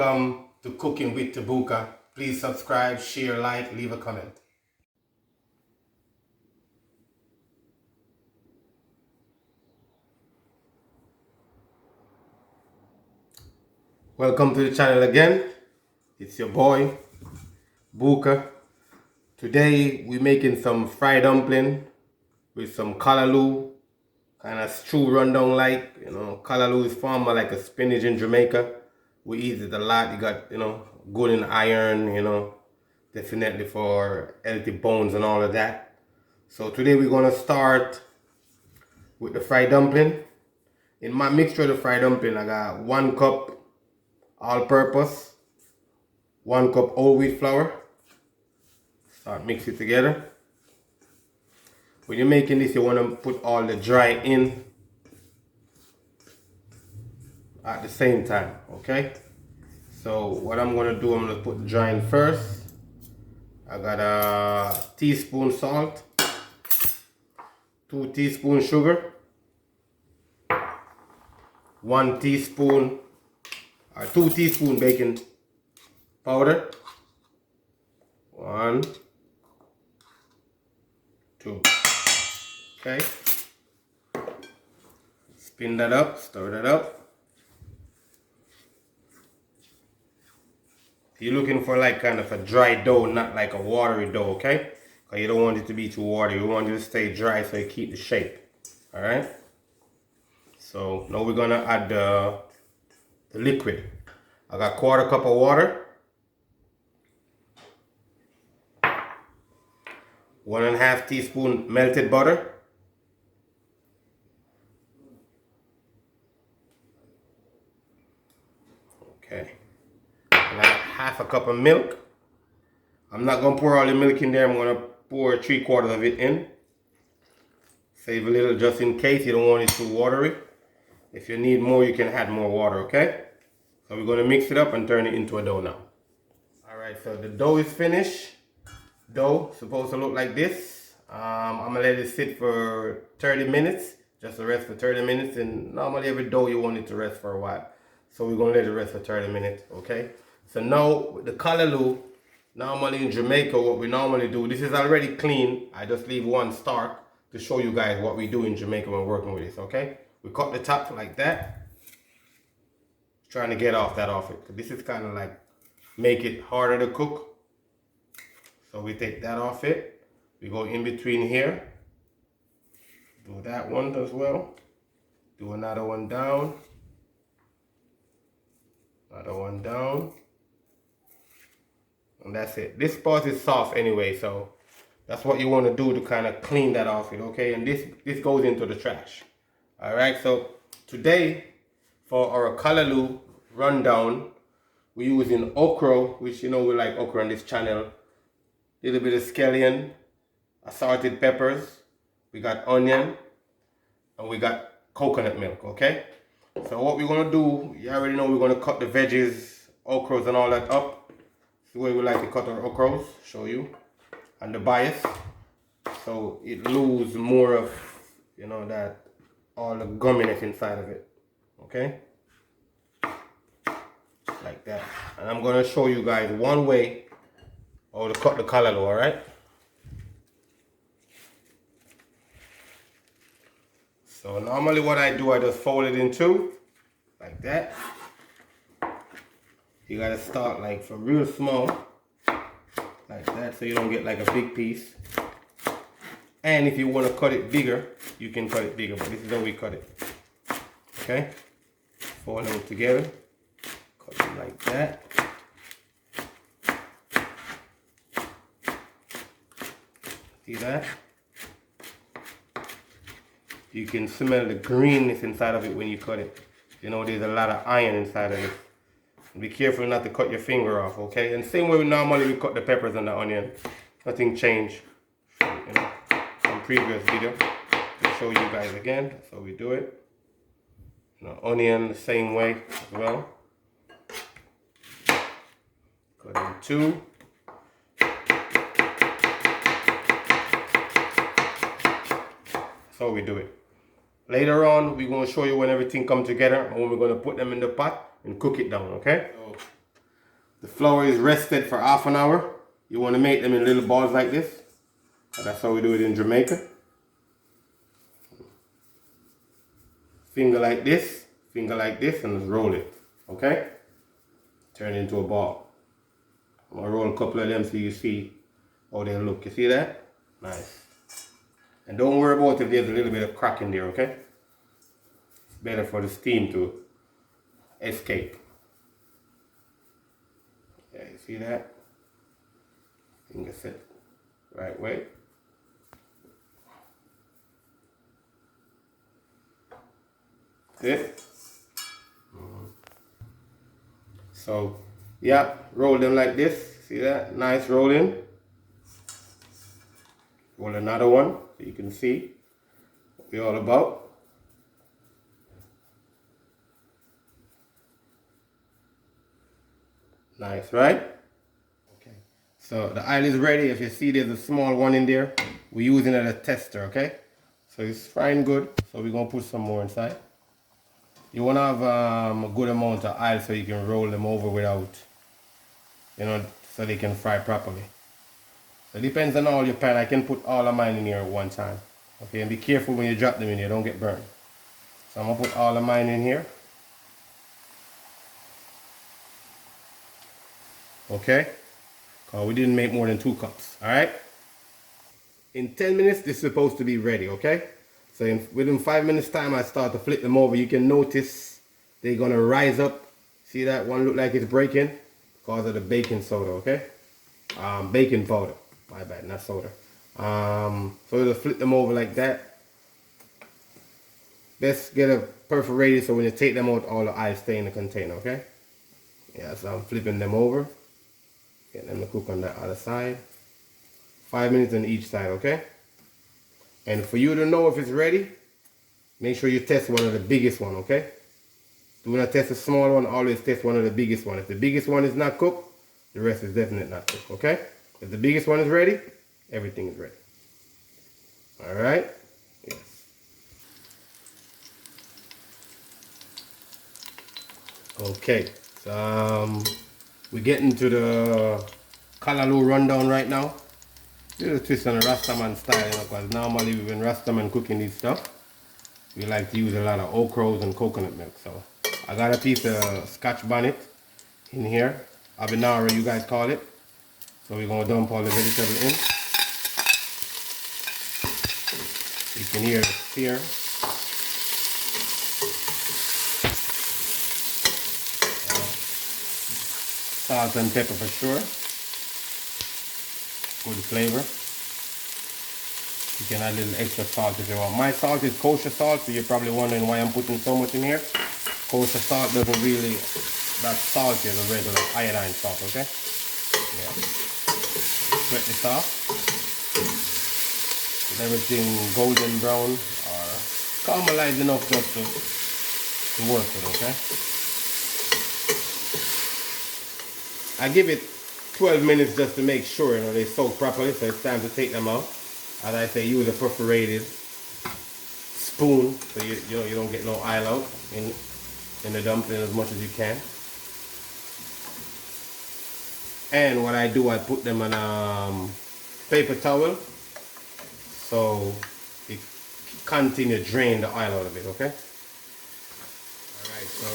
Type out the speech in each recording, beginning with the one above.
Welcome to Cooking with Bouka. Please subscribe, share, like, leave a comment. Welcome to the channel again. It's your boy, Bouka. Today we're making some fried dumpling with some callaloo, kind of stew rundung like. Callaloo is formed by like a spinach in Jamaica. We eat it a lot. You got, good in iron, definitely for healthy bones and all of that. So today we're gonna start with the fried dumpling. In my mixture of the fried dumpling, I got 1 cup all-purpose, 1 cup whole wheat flour. Start mix it together. When you're making this, you want to put all the dry in at the same time, okay? So what I'm going to do, I'm going to put the dry in first. I got a teaspoon salt, 2 teaspoons sugar, 1 teaspoon or 2 teaspoon baking powder. 1, 2. Okay. Spin that up, stir that up. You're looking for like kind of a dry dough, not like a watery dough, okay? Because you don't want it to be too watery. You want it to stay dry so you keep the shape. Alright? So now we're gonna add the liquid. I got 1/4 cup of water, 1.5 teaspoon melted butter, okay, and I got 1/2 cup of milk. I'm not gonna pour all the milk in there. I'm gonna pour 3/4 of it in. Save a little just in case you don't want it too watery. If you need more, you can add more water, okay? So we're gonna mix it up and turn it into a dough now. All right, so the dough is finished. Dough supposed to look like this. I'm gonna let it sit for 30 minutes, just to rest for 30 minutes. And normally every dough you want it to rest for a while, so we're gonna let it rest for 30 minutes, okay? So now with the callaloo, normally in Jamaica, what we normally do, this is already clean. I just leave 1 stalk to show you guys what we do in Jamaica when working with this, okay? We cut the top like that, trying to get off it. This is kind of like make it harder to cook. So we take that off it. We go in between here. Do that one as well. Do another one down. Another one down. And that's it. This part is soft anyway, so that's what you want to do to kind of clean that off it, okay? And this goes into the trash. All right, so today for our callaloo rundown, we're using okra, which we like okra on this channel. Little bit of scallion, assorted peppers, we got onion, and we got coconut milk, okay? So what we're gonna do, you already know we're gonna cut the veggies, okras and all that up. It's the way we like to cut our okras, show you. And the bias, so it lose more of, that, all the gumminess inside of it, okay? Like that. And I'm gonna show you guys one way to cut the callaloo, alright? So normally what I do, I just fold it in 2, like that. You gotta start like from real small, like that, so you don't get like a big piece. And if you want to cut it bigger, you can cut it bigger, but this is how we cut it. Okay? Fold them together, cut them like that. See that? You can smell the greenness inside of it when you cut it. There's a lot of iron inside of it. Be careful not to cut your finger off, okay? And same way normally we cut the peppers and the onion. Nothing changed from previous video. To show you guys again, that's how we do it. Onion the same way as well. Cut in 2. That's how we do it. Later on, we're going to show you when everything comes together and when we're going to put them in the pot and cook it down, okay? So The flour is rested for half an hour. You want to make them in little balls like this. That's how we do it in Jamaica. Finger like this, and just roll it. Okay? Turn it into a ball. I'm gonna roll a couple of them so you see how they look. You see that? Nice. And don't worry about if there's a little bit of crack in there, okay? It's better for the steam to escape. Yeah, you see that? Finger set right way. Good. So, yeah, roll them like this. See that? Nice rolling. Roll another one so you can see what we're all about. Nice, right? Okay. So the oil is ready. If you see there's a small one in there, we're using it as a tester, okay? So it's frying good. So we're gonna put some more inside. You wanna have a good amount of oil so you can roll them over without, so they can fry properly. So it depends on all your pan. I can put all of mine in here at one time. Okay, and be careful when you drop them in here, don't get burned. So I'm gonna put all of mine in here. Okay? Because we didn't make more than 2 cups. Alright? In 10 minutes, this is supposed to be ready, okay? So within 5 minutes time, I start to flip them over. You can notice they're gonna rise up. See that one look like it's breaking? Because of the baking soda, okay? Baking powder. My bad, not soda. So just flip them over like that. Best get a perforated so when you take them out, all the ice stay in the container, okay? Yeah, so I'm flipping them over. Get them to cook on the other side. 5 minutes on each side, okay? And for you to know if it's ready, make sure you test one of the biggest one, okay? Do not test a small one, always test one of the biggest one. If the biggest one is not cooked, the rest is definitely not cooked, okay? If the biggest one is ready, everything is ready. Alright? Yes. Okay, so we're getting to the Callaloo Rundown right now. Little twist on the Rastaman style, because normally when Rastaman cooking this stuff, we like to use a lot of okras and coconut milk. So I got a piece of Scotch bonnet in here, abinara you guys call it. So we're gonna dump all the vegetable in. You can hear the sear. Salt and pepper for sure. Good flavor. You can add a little extra salt if you want. My salt is kosher salt, so you're probably wondering why I'm putting so much in here. Kosher salt doesn't really that salty as a regular iodine salt, okay? Yeah. Sweat this off. With everything golden brown or caramelized enough just to work it, okay? I give it 12 minutes just to make sure they soak properly, so it's time to take them out. As I say, use a perforated spoon so you don't get no oil out in the dumpling as much as you can. And what I do, I put them on a paper towel so it continue to drain the oil out of it, okay? Alright, so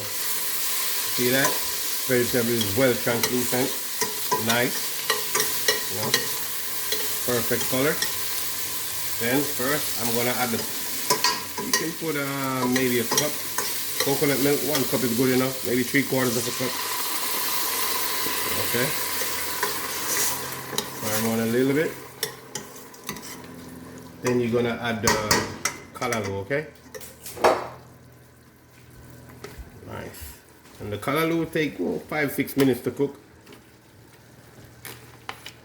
see that? Vegetable is well translucent, nice, perfect color. Then first I'm gonna add you can put maybe a cup coconut milk. 1 cup is good enough, maybe 3/4 of a cup. Okay. Fire on a little bit. Then you're gonna add the callaloo, okay? Nice. And the callaloo will take 5-6 minutes to cook.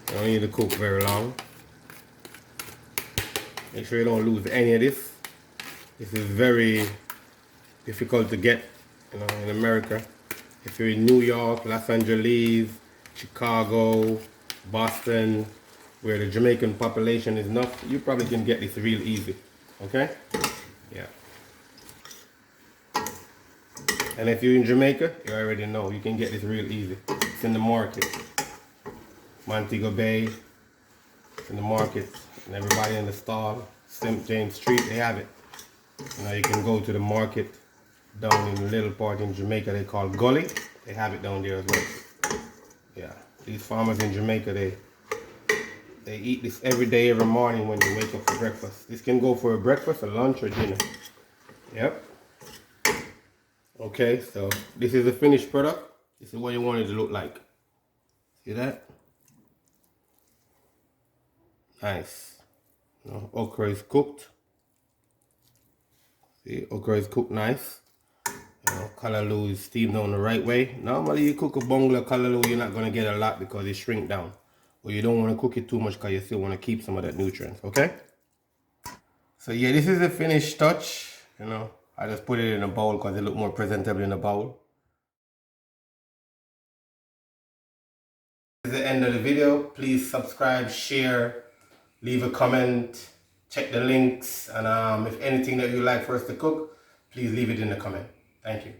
You don't need to cook very long. Make sure you don't lose any of this. This is very difficult to get, in America. If you're in New York, Los Angeles, Chicago, Boston, where the Jamaican population is not, you probably can get this real easy. Okay? Yeah. And if you're in Jamaica, you already know you can get this real easy. It's in the market. Montego Bay, in the market, and everybody in the stall, St. James Street, they have it. Now you can go to the market down in a little part in Jamaica they call Gully. They have it down there as well. Yeah, these farmers in Jamaica, they eat this every day, every morning when they wake up for breakfast. This can go for a breakfast, a lunch, or dinner. Yep. Okay, so this is the finished product. This is what you want it to look like. See that? Nice. Now, okra is cooked. See, okra is cooked nice. Callaloo is steamed down the right way. Normally you cook a bungalow callaloo, you're not going to get a lot because it shrink down. But you don't want to cook it too much because you still want to keep some of that nutrients, okay? So yeah, this is the finished touch. I just put it in a bowl because it look more presentable in a bowl. This is the end of the video. Please subscribe, share, leave a comment, check the links, and if anything that you like for us to cook, please leave it in the comment. Thank you.